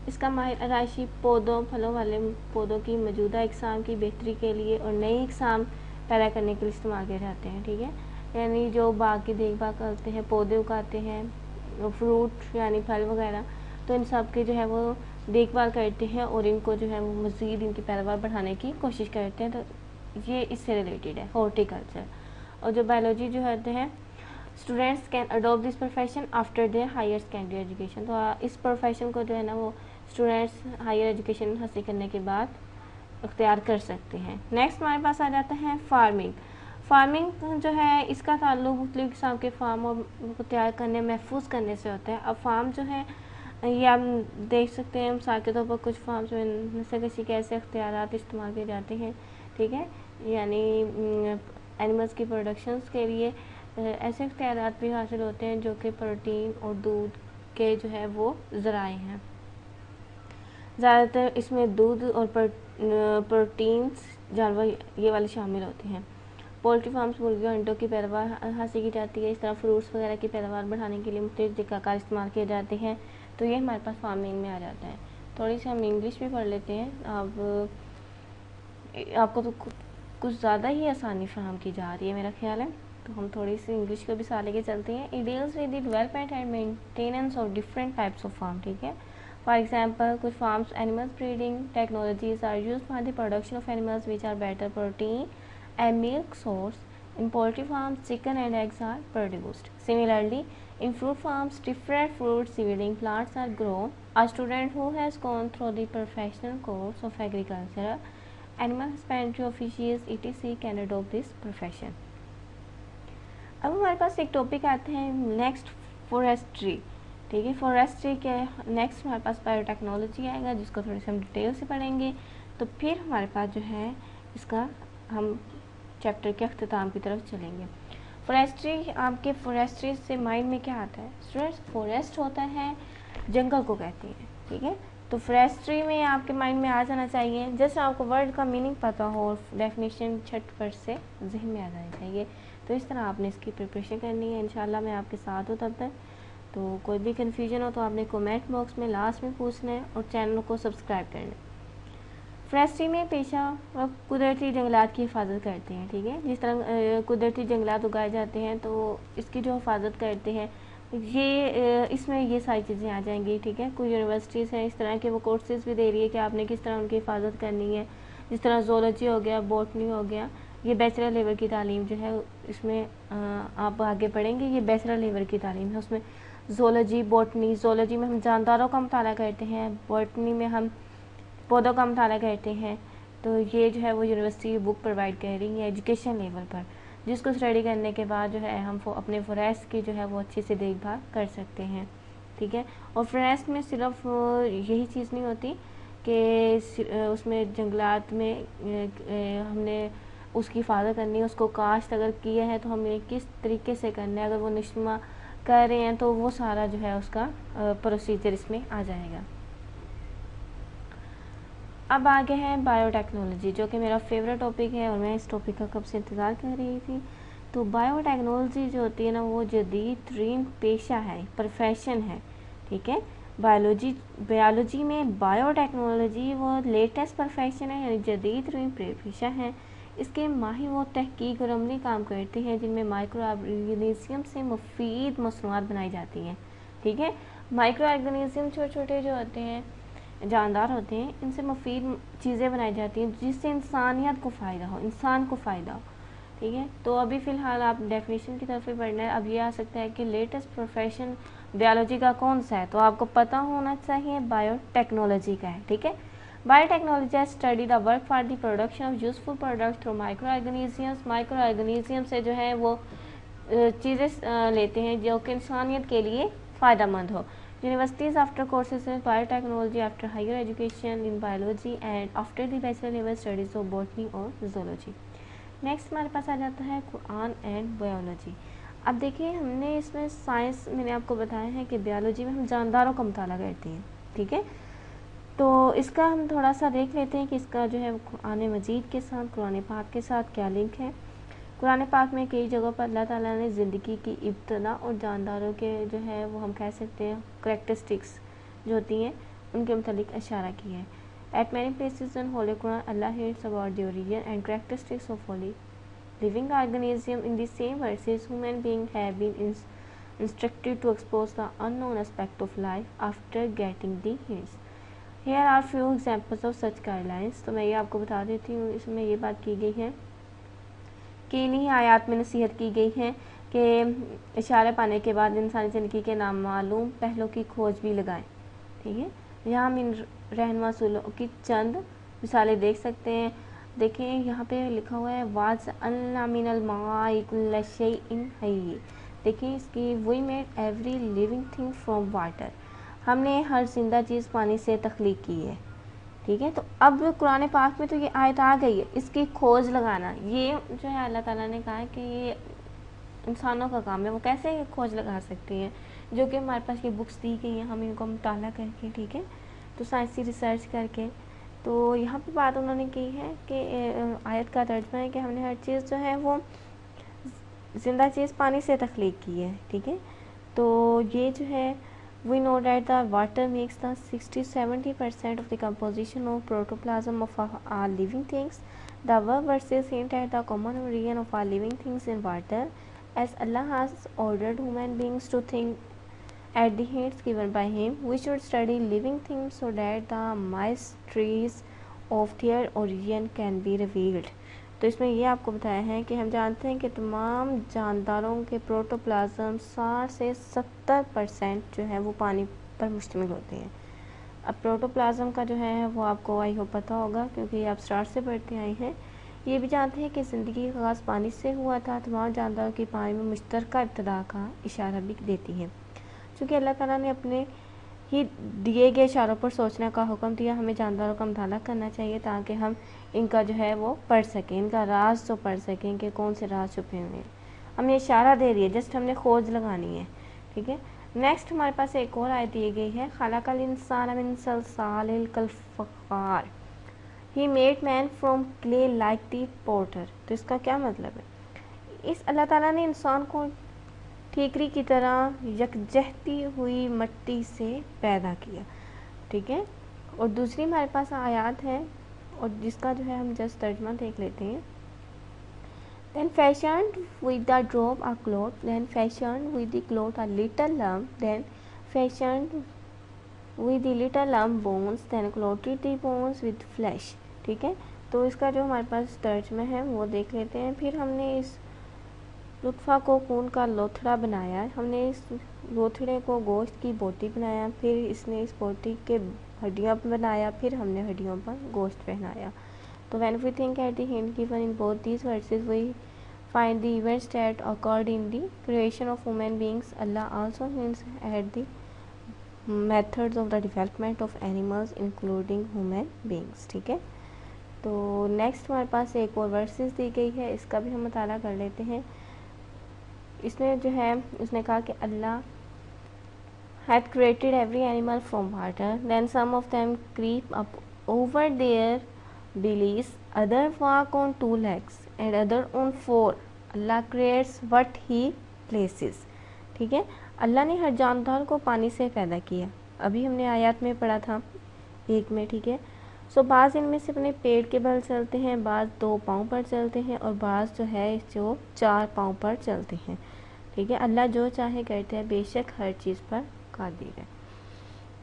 इसका माहिर आराइशी पौधों, फलों वाले पौधों की मौजूदा इकसाम की बेहतरी के लिए और नई इकसाम पैदा करने के लिए इस्तेमाल किए जाते हैं, ठीक है। यानी जो बाग की देखभाल करते हैं, पौधे उगाते हैं, फ्रूट यानी फल वगैरह, तो इन सब की जो है वो देखभाल करते हैं और इनको जो है वो मज़ीद इनकी पैदावार बढ़ाने की कोशिश करते हैं। तो ये इससे रिलेटेड है हॉर्टिकल्चर। और जो बायोलॉजी जो होते हैं, students can adopt this profession after their higher secondary education. तो इस प्रोफेशन को जो है ना वो स्टूडेंट्स हायर एजुकेशन हासिल करने के बाद अख्तियार कर सकते हैं। नेक्स्ट हमारे पास आ जाता है फार्मिंग। फार्मिंग जो है इसका ताल्लुक मुख्तलिफ किस्म के फार्म और उनको तैयार करने, महफूज करने से होता है। अब फार्म जो है ये आप देख सकते हैं मिसाल के तौर पर कुछ फार्म्स में से किसी के ऐसे अख्तियारात इस्तेमाल किए जाते हैं, ठीक है, यानी एनिमल्स की प्रोडक्शंस के लिए ऐसे इख्तियारात भी हासिल होते हैं जो कि प्रोटीन और दूध के जो है वो ज़राए हैं। ज़्यादातर इसमें दूध और प्रोटीन्स जानवर ये वाले शामिल होते हैं। पोल्ट्री फार्म्स मुर्गियों अंडों की पैदावार हासिल की जाती है। इस तरह फ्रूट्स वगैरह की पैदावार बढ़ाने के लिए मुख्तलिफ तरीक़ाकार इस्तेमाल किए जाते हैं। तो ये हमारे पास फार्मिंग में आ जाता है। थोड़ी सी हम इंग्लिश भी पढ़ लेते हैं। अब आपको तो कुछ ज़्यादा ही आसानी फराहम की जा रही है मेरा ख्याल है, तो हम थोड़ी सी इंग्लिश को भी साथ लेके चलते हैं। It deals with the development and maintenance of different types of farm, ठीक है। फॉर एग्जांपल कुछ farms animals breeding technologies are used for the production of animals which are better protein and milk source. In poultry farms, chicken and eggs are produced. Similarly, in fruit farms, different fruit seedling plants are grown. A student who has gone through the professional course of agriculture, animal husbandry, fisheries, etc. can adopt this profession. अब हमारे पास एक topic आते हैं next, forestry, ठीक है। Forestry के next हमारे पास biotechnology आएगा जिसको थोड़ी सी हम डिटेल से पढ़ेंगे। तो फिर हमारे पास जो है इसका हम चैप्टर के अख्तिताम की तरफ चलेंगे। फॉरेस्ट्री, आपके फॉरेस्ट्री से माइंड में क्या आता है स्टूडेंट्स? फॉरेस्ट होता है जंगल को कहते हैं, ठीक है। तो फॉरेस्ट्री में आपके माइंड में आ जाना चाहिए, जस्ट आपको वर्ड का मीनिंग पता हो और डेफिनेशन झटपट से जहन में आ जानी चाहिए। तो इस तरह आपने इसकी प्रिपरेशन करनी है। इंशाल्लाह मैं आपके साथ हूँ तब तक। तो कोई भी कन्फ्यूजन हो तो आपने कमेंट बॉक्स में लास्ट में पूछना है और चैनल को सब्सक्राइब करना है। फॉरेस्ट्री में पेशा कुदरती जंगलात की हिफाजत करते हैं, ठीक है। जिस तरह कुदरती जंगलात उगाए जाते हैं तो इसकी जो हिफाजत करते हैं, ये इसमें ये सारी चीज़ें आ जाएंगी, ठीक है। कुछ यूनिवर्सिटीज़ हैं इस तरह के, वो कोर्सेज भी दे रही है कि आपने किस तरह उनकी हिफाजत करनी है। जिस तरह ज़ूलॉजी हो गया, बॉटनी हो गया, ये बैचलर लेवल की तालीम जो है इसमें आप आगे पढ़ेंगे, ये बैचलर लेवल की तालीम है। उसमें ज़ूलॉजी, बॉटनी, ज़ूलॉजी में हम जानदारों का मुताला करते हैं, बॉटनी में हम पौधों का मुताला करते हैं। तो ये जो है वो यूनिवर्सिटी बुक प्रोवाइड कर रही है एजुकेशन लेवल पर, जिसको स्टडी करने के बाद जो है हम अपने फॉरेस्ट की जो है वो अच्छे से देखभाल कर सकते हैं, ठीक है। और फॉरेस्ट में सिर्फ यही चीज़ नहीं होती कि उसमें जंगलात में हमने उसकी हिफाजत करनी है, उसको काश्त अगर किया है तो हमें किस तरीके से करना है, अगर वो नशमा कर रहे हैं तो वो सारा जो है उसका प्रोसीजर इसमें आ जाएगा। अब आगे है बायोटेक्नोलॉजी, जो कि मेरा फेवरेट टॉपिक है और मैं इस टॉपिक का कब से इंतज़ार कर रही थी। तो बायोटेक्नोलॉजी जो होती है ना, वो जदीद तरीन पेशा है, प्रोफेशन है, ठीक है। बायोलॉजी में बायोटेक्नोलॉजी वो लेटेस्ट प्रोफेशन है, यानी जदीद तरीन पेशा है। इसके माहिर वो तहकीक और अमली काम करते हैं जिनमें माइक्रो ऑर्गेनिज्म से मुफीद मसनूआत बनाई जाती हैं, ठीक है। माइक्रो ऑर्गेनिज्म छोटे छोटे जो होते हैं, जानदार होते हैं, इनसे मुफीद चीज़ें बनाई जाती हैं जिससे इंसानियत को फ़ायदा हो, इंसान को फ़ायदा हो, ठीक है। तो अभी फ़िलहाल आप डेफिनेशन की तरफ ही पढ़ना है। अब ये आ सकता है कि लेटेस्ट प्रोफेशन बायोलॉजी का कौन सा है, तो आपको पता होना चाहिए बायोटेक्नोलॉजी का है, ठीक है। Biotechnology study the work for the production of useful product through micro organisms. Micro organism से जो है वो चीज़ें लेते हैं जो कि इंसानियत के लिए फ़ायदा मंद हो। Universities after courses in biotechnology after higher education in biology and after the bachelor level studies of botany और zoology। नेक्स्ट हमारे पास आ जाता है कुरान एंड बायोलॉजी। अब देखिए हमने इसमें साइंस, मैंने आपको बताया है कि बायोलॉजी में हम जानदारों का मुताला करते हैं, ठीक है। तो इसका हम थोड़ा सा देख लेते हैं कि इसका जो है कुरान मजीद के साथ, कुरान पाक के साथ क्या लिंक है। कुरान पाक में कई जगहों पर अल्लाह ताला ने ज़िंदगी की इब्तदा और जानदारों के जो है वो हम कह सकते हैं करैक्टरिस्टिक्स जो होती हैं उनके मुतालिक इशारा किया है। At many places in Holy Quran Allah hits about the origin and characteristics of holy living organism in the same verses human being have been instructed to expose the unknown aspect of life after getting the hints. Here are few examples of such guidelines. तो मैं ये आपको बता देती हूँ, इसमें ये बात की गई है कि इन्हीं आयात में नसीहत की गई है कि इशारे पाने के बाद इंसानी ज़िंदगी के नामालूम पहलों की खोज भी लगाएं, ठीक है। यहाँ हम इन रहनुमा सूलों की चंद मिसालें देख सकते हैं। देखें यहाँ पे लिखा हुआ है वाज अल्ला मिनल माई कुल्ल शैइन हय्य। देखिए इसकी we made every living thing from water. हमने हर जिंदा चीज़ पानी से तख्लीक की है, ठीक है। तो अब कुरान पाक में तो ये आयत आ गई है, इसकी खोज लगाना ये जो है अल्लाह ताला ने कहा है कि ये इंसानों का काम है। वो कैसे खोज लगा सकती हैं, जो कि हमारे पास ये बुक्स दी गई हैं, हम इनको मुताला करके, ठीक है, तो साइंसी रिसर्च करके। तो यहाँ पे बात उन्होंने की है कि आयत का तर्जमा है कि हमने हर चीज़ जो है वो ज़िंदा चीज़ पानी से तख्लीक की है, ठीक है। तो ये जो है we know that the water makes the 60-70% of the composition of protoplasm of all living things. The above verses hint at the common origin of all living things in water, as Allah has ordered human beings to think at the hints given by Him. We should study living things so that the mysteries of their origin can be revealed. तो इसमें ये आपको बताया है कि हम जानते हैं कि तमाम जानदारों के प्रोटोप्लाज्म 60 से 70% जो है वो पानी पर मुश्तमिल होते हैं। अब प्रोटोप्लाज्म का जो है वो आपको आई होप पता होगा क्योंकि आप स्टार्ट से पढ़ते आए हैं। ये भी जानते हैं कि ज़िंदगी का आगाज़ पानी से हुआ था। तमाम जानदारों की पानी में मुश्तरका इब्तदा का इशारा भी देती है। चूँकि अल्लाह ताला ने अपने ही दिए गए इशारों पर सोचने का हुक्म दिया, हमें जानदारों का मुताला करना चाहिए ताकि हम इनका जो है वो पढ़ सकें, इनका राज तो पढ़ सकें कि कौन से राज छुपे हुए हैं। हमें इशारा दे रही है, जस्ट हमने खोज लगानी है, ठीक है। नेक्स्ट हमारे पास एक और आयत दी गई है, खलक़ल इंसान मिन सलसालिल कल फ़ख़्ख़ार, he made man from clay like the potter. तो इसका क्या मतलब है, इस अल्लाह ताला ने इंसान को ठीकरी की तरह यकजहती हुई मिट्टी से पैदा किया, ठीक है। और दूसरी हमारे पास आयत है और जिसका जो है हम जस्ट तर्जमा देख लेते हैं। Then fashioned with the drop a cloth, then fashioned with the cloth a little lump, then fashioned with the little lump bones, then clothed the bones with flesh, ठीक है। तो इसका जो हमारे पास तर्जमा है वो देख लेते हैं। फिर हमने इस लुत्फ़ा को खून का लोथड़ा बनाया, हमने इस लोथड़े को गोश्त की बोटी बनाया, फिर इसने इस बोटी के हड्डियाँ बनाया, फिर हमने हड्डियों पर गोश्त पहनाया। तो when we think at the hint given in both these verses, we find the events that occurred in the creation of human beings. Allah also hints at the methods of the development of animals including human beings, ठीक है। तो next हमारे पास एक और versus दी गई है, इसका भी हम मुताला कर लेते हैं। इसमें जो है उसने कहा कि अल्लाह had created every animal from water, then some of them creep up over their bellies, other walk on 2 legs and other on 4. Allah creates what he places, ठीक है। अल्लाह ने हर जानदार को पानी से पैदा किया, अभी हमने आयत में पढ़ा था एक में, ठीक है। सो बाज़ इनमें से अपने पेट के बल चलते हैं, बाज़ 2 पाँव पर चलते हैं और बाज़ जो है जो 4 पाँव पर चलते हैं, ठीक है। अल्लाह जो चाहे करते हैं, बेशक हर चीज़ पर कादिर है।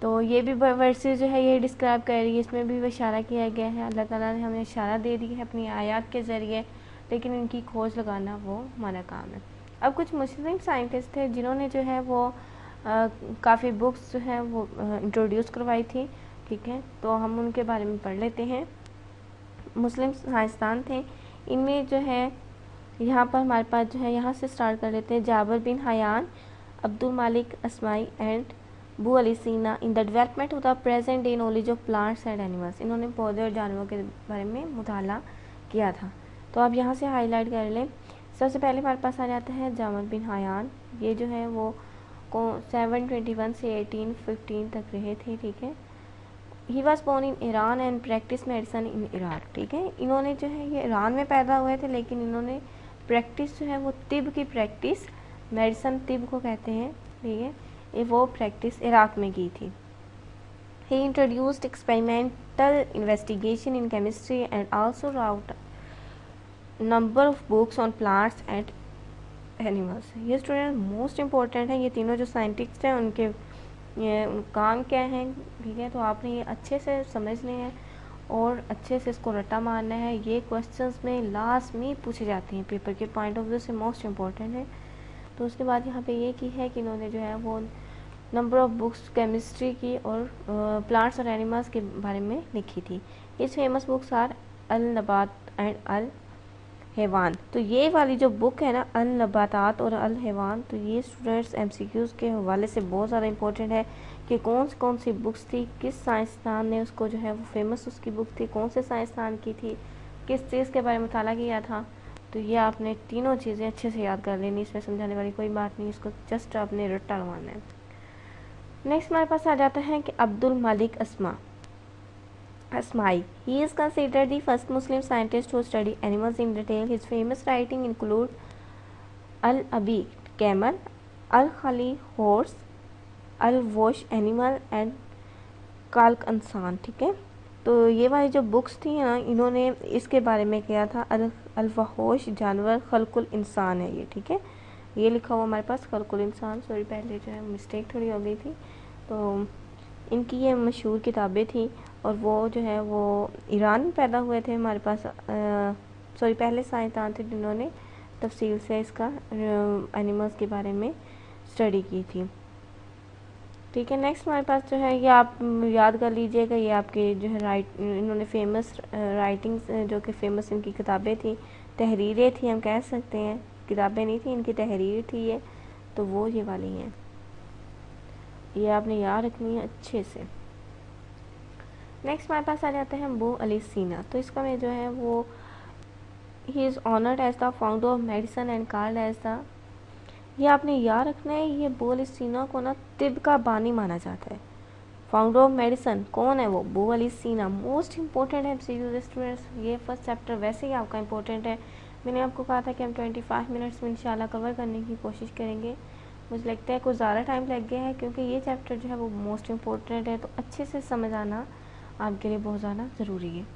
तो ये भी वर्सेस जो है ये डिस्क्राइब कर रही है, इसमें भी इशारा किया गया है, अल्लाह ताला ने हमें इशारा दे दी है अपनी आयत के ज़रिए, लेकिन इनकी खोज लगाना वो हमारा काम है। अब कुछ मुस्लिम साइंटिस्ट थे जिन्होंने जो है वो काफ़ी बुक्स जो है वो इंट्रोड्यूस करवाई थी, ठीक है। तो हम उनके बारे में पढ़ लेते हैं। मुस्लिम साइंसदान थे, इनमें जो है यहाँ पर हमारे पास जो है यहाँ से स्टार्ट कर लेते हैं। जाबिर बिन हयान, अब्दुल मालिक अस्माई एंड बू अली सीना in the development of the present day knowledge of plants and animals. इन्होंने पौधे और जानवरों के बारे में मुताला किया था। तो आप यहाँ से हाईलाइट कर लें। सबसे पहले हमारे पास आ जाता है जाबिर बिन हयान, ये जो है वो 721 से 1815 तक रहे थे, ठीक है। He was born in Iran and practice medicine in Iraq, ठीक है। इन्होंने जो है ये ईरान में पैदा हुए थे, लेकिन इन्होंने प्रैक्टिस जो है वो तिब की प्रैक्टिस, मेडिसन तिब को कहते हैं, ठीक है, ये वो प्रैक्टिस इराक में की थी। He introduced experimental investigation in chemistry and also wrote number of books on plants and animals. ये स्टूडेंट मोस्ट इम्पोर्टेंट है, ये तीनों जो साइंटिस्ट हैं उनके ये काम क्या है, ठीक है। तो आपने ये अच्छे से समझने हैं और अच्छे से इसको रट्टा मारना है। ये क्वेश्चंस में लास्ट में पूछे जाते हैं, पेपर के पॉइंट ऑफ व्यू से मोस्ट इम्पोर्टेंट है। तो उसके बाद यहाँ पे ये की है कि इन्होंने जो है वो नंबर ऑफ़ बुक्स केमिस्ट्री की और प्लांट्स और एनिमल्स के बारे में लिखी थी। इस फेमस बुक्स आर अल नबात एंड अल हैवान। तो ये वाली जो बुक है ना, अल नबातात और अल हैवान, तो ये स्टूडेंट्स एमसीक्यूज़ के हवाले से बहुत ज़्यादा इंपॉर्टेंट है कि कौन सी बुक्स थी, किस साइंसदान ने उसको जो है वो फेमस उसकी बुक थी, कौन से साइंसदान की थी, किस चीज़ के बारे में मुताला किया था। तो ये आपने तीनों चीज़ें अच्छे से याद कर लेनी, इसमें समझाने वाली कोई बात नहीं, इसको जस्ट आपने रट्टा लगवाना है। नेक्स्ट हमारे पास आ जाता है कि अब्दुल मालिक अस्माई, he is considered the first Muslim scientist to study animals in detail. His famous writing include Al-Abi camel, Al-Khali horse, Al-Wash animal and काल्क इंसान, ठीक है। तो ये वाली जो बुक्स थी ना, इन्होंने इसके बारे में किया था। अल-वहोश जानवर, खल्कुल इंसान है ये, ठीक है। ये लिखा हुआ हमारे पास खल्कुल इंसान, सॉरी पहले जो है मिस्टेक थोड़ी हो गई थी। तो इनकी ये मशहूर किताबें थी और वो जो है वो ईरान में पैदा हुए थे। हमारे पास सॉरी पहले साइंसदान थे जिन्होंने तफसील से इसका एनिमल्स के बारे में स्टडी की थी, ठीक है। नेक्स्ट हमारे पास जो है ये आप याद कर लीजिएगा, ये आपके जो है इन्होंने फेमस राइटिंग्स जो कि फेमस इनकी किताबें थी, तहरीरें थी, हम कह सकते हैं, किताबें नहीं थी, इनकी तहरीर थी ये, तो वो ये वाली हैं, ये आपने याद रखनी है अच्छे से। नेक्स्ट हमारे पास आ जाता है अबू अली सीना। तो इसका में जो है वो he is honoured as the founder of medicine and called as the, ये आपने याद रखना है, ये बो अली सीना को ना तिब का बानी माना जाता है। फाउंडर ऑफ मेडिसन कौन है वो? बो अली सीना। मोस्ट इंपॉर्टेंट है एमसीक्यू स्टूडेंट्स, ये फर्स्ट चैप्टर वैसे ही आपका इंपॉर्टेंट है। मैंने आपको कहा था कि हम 25 मिनट्स में इंशाल्लाह कवर करने की कोशिश करेंगे। मुझे लगता है कुछ ज़्यादा टाइम लग गया है क्योंकि ये चैप्टर जो है वो मोस्ट इंपॉर्टेंट है, तो अच्छे से समझ आना आपके लिए बहुत ज़्यादा ज़रूरी है।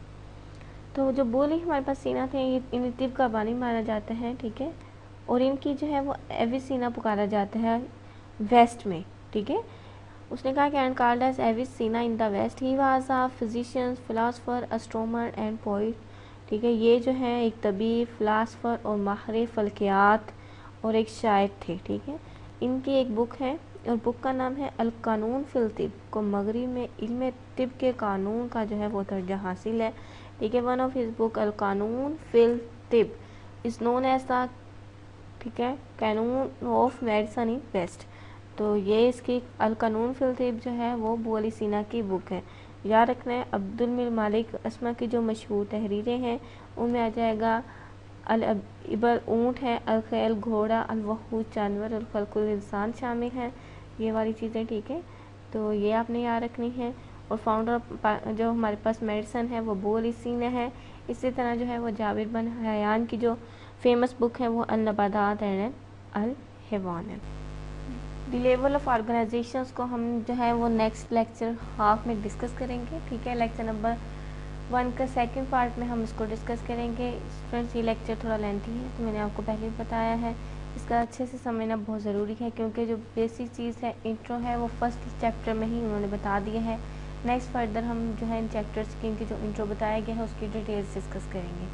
तो जो बो अली हमारे पास सीना थे, ये इन्हें तिब का बानी माना जाता है, ठीक है। और इनकी जो है वो एविसीना पुकारा जाता है वेस्ट में, ठीक है। उसने कहा कि and called as Avicenna in the west, he was a physician, philosopher, astronomer and poet, ठीक है। ये जो है एक तबीब, फिलासफर और माहिर फल्कियात और एक शायर थे, ठीक है। इनकी एक बुक है और बुक का नाम है अल कानून फिल तिब, को मगरिब में इल्म तिब के कानून का जो है वो दर्जा हासिल है, ठीक है। वन ऑफ हिज बुक अल कानून फिल तिब इज़ नोन एज द, ठीक है, कानून ऑफ मेडिसन इन वेस्ट। तो ये इसकी अल कानून फिल तिब जो है वो बो अली सीना की बुक है। याद रखना है अब्दुल मिर मालिक अस्मा की जो मशहूर तहरीरें हैं उनमें आ जाएगा अल इबल ऊँट है, अल खैल घोड़ा, अल वहूद जानवर, अल खल्कुल इंसान शामिल हैं, ये वाली चीज़ें, ठीक है। तो ये आपने याद रखनी है। और फाउंडर जो हमारे पास मेडिसन है वो बो अली सीना है। इसी तरह जो है वो जाबिर बिन हयान की जो फेमस बुक है वो अल नबातात एंड अल हैवान है। द लेवल ऑफ ऑर्गेनाइजेशंस को हम जो है वो नेक्स्ट लेक्चर हाफ में डिस्कस करेंगे, ठीक है। लेक्चर नंबर 1 का सेकंड पार्ट में हम इसको डिस्कस करेंगे। फ्रेंड्स ये लेक्चर थोड़ा लेंथी है तो मैंने आपको पहले भी बताया है, इसका अच्छे से समझना बहुत ज़रूरी है क्योंकि जो बेसिक चीज़ है इंट्रो है वो फर्स्ट चैप्टर में ही उन्होंने बता दिया है। नेक्स्ट फर्दर हम जो है इन चैप्टर्स की इनकी जो इंट्रो बताया गया है उसकी डिटेल्स डिस्कस करेंगे।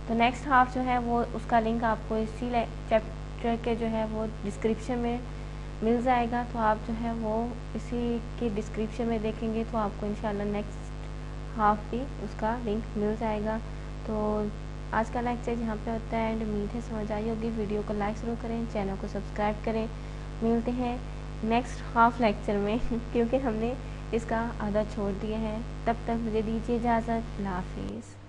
तो नेक्स्ट हाफ जो है वो उसका लिंक आपको इसी चैप्टर के जो है वो डिस्क्रिप्शन में मिल जाएगा, तो आप जो है वो इसी के डिस्क्रिप्शन में देखेंगे तो आपको इंशाल्लाह नेक्स्ट हाफ भी उसका लिंक मिल जाएगा। तो आज का लेक्चर यहाँ पे होता है एंड उम्मीद है समझ आई होगी। वीडियो को लाइक ज़रूर करें, चैनल को सब्सक्राइब करें। मिलते हैं नेक्स्ट हाफ लेक्चर में क्योंकि हमने इसका आधा छोड़ दिया है। तब तक मुझे दीजिए इजाज़त। अल्लाह हाफिज़।